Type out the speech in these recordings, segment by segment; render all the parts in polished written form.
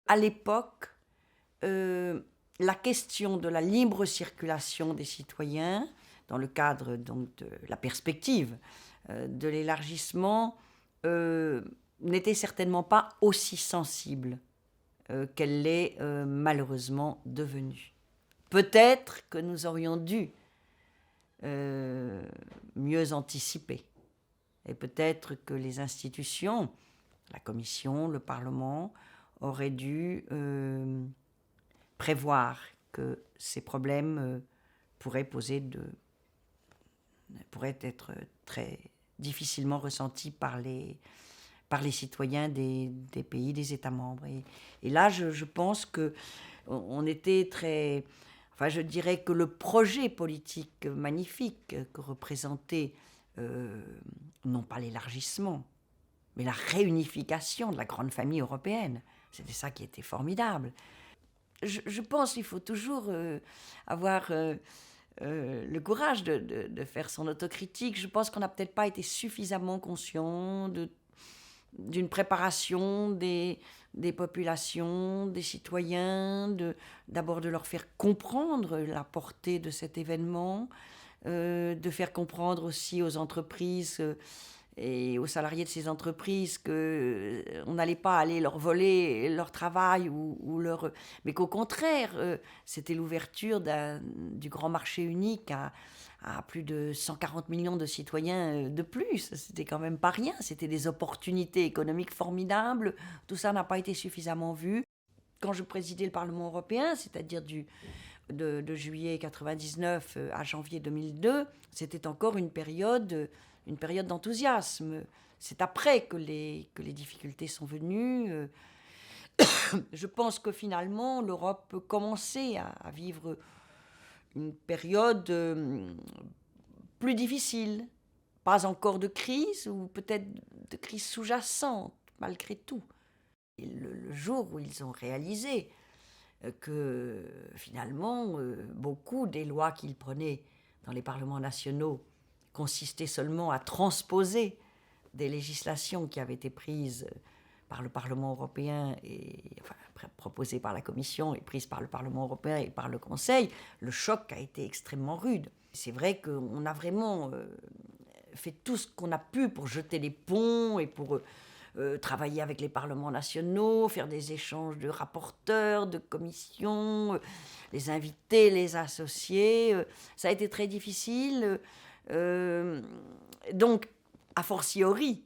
À l'époque, la question de la libre circulation des citoyens, dans le cadre donc de la perspective de l'élargissement, n'était certainement pas aussi sensible qu'elle l'est malheureusement devenue. Peut-être que nous aurions dû mieux anticiper. Et peut-être que les institutions, la Commission, le Parlement, auraient dû prévoir que ces problèmes pourraient être très difficilement ressentis par les citoyens des pays, des États membres. Et là, je pense qu'on était très... Enfin, je dirais que le projet politique magnifique que représentait, non pas l'élargissement, mais la réunification de la grande famille européenne, c'était ça qui était formidable. Je pense qu'il faut toujours avoir le courage de faire son autocritique. Je pense qu'on n'a peut-être pas été suffisamment conscient d'une préparation des populations, des citoyens, d'abord de leur faire comprendre la portée de cet événement, de faire comprendre aussi aux entreprises et aux salariés de ces entreprises qu'on n'allait pas aller leur voler leur travail mais qu'au contraire, c'était l'ouverture du grand marché unique à plus de 140 millions de citoyens de plus. C'était quand même pas rien. C'était des opportunités économiques formidables. Tout ça n'a pas été suffisamment vu. Quand je présidais le Parlement européen, c'est-à-dire de juillet 99 à janvier 2002, c'était encore une période d'enthousiasme. C'est après que les difficultés sont venues. Je pense que finalement, l'Europe peut commencer à vivre une période plus difficile. Pas encore de crise, ou peut-être de crise sous-jacente, malgré tout. Et le jour où ils ont réalisé que finalement, beaucoup des lois qu'ils prenaient dans les parlements nationaux consistaient seulement à transposer des législations qui avaient été prises par le Parlement européen proposées par la Commission et prises par le Parlement européen et par le Conseil, le choc a été extrêmement rude. C'est vrai qu'on a vraiment fait tout ce qu'on a pu pour jeter les ponts et pour travailler avec les parlements nationaux, faire des échanges de rapporteurs, de commissions, les inviter, les associer. Ça a été très difficile. Donc, a fortiori,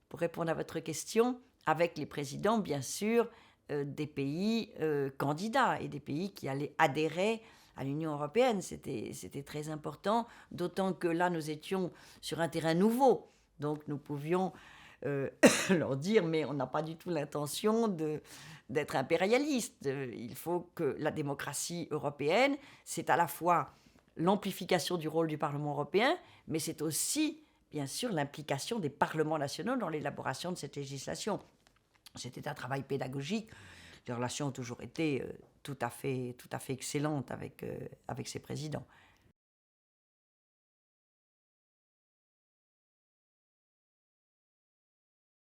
pour répondre à votre question, avec les présidents, bien sûr, des pays candidats et des pays qui allaient adhérer à l'Union européenne. C'était très important, d'autant que là, nous étions sur un terrain nouveau. Donc, nous pouvions leur dire, mais on n'a pas du tout l'intention d'être impérialiste. Il faut que la démocratie européenne, c'est à la fois l'amplification du rôle du Parlement européen, mais c'est aussi, bien sûr, l'implication des parlements nationaux dans l'élaboration de cette législation. C'était un travail pédagogique. Les relations ont toujours été tout à fait excellentes avec ces présidents.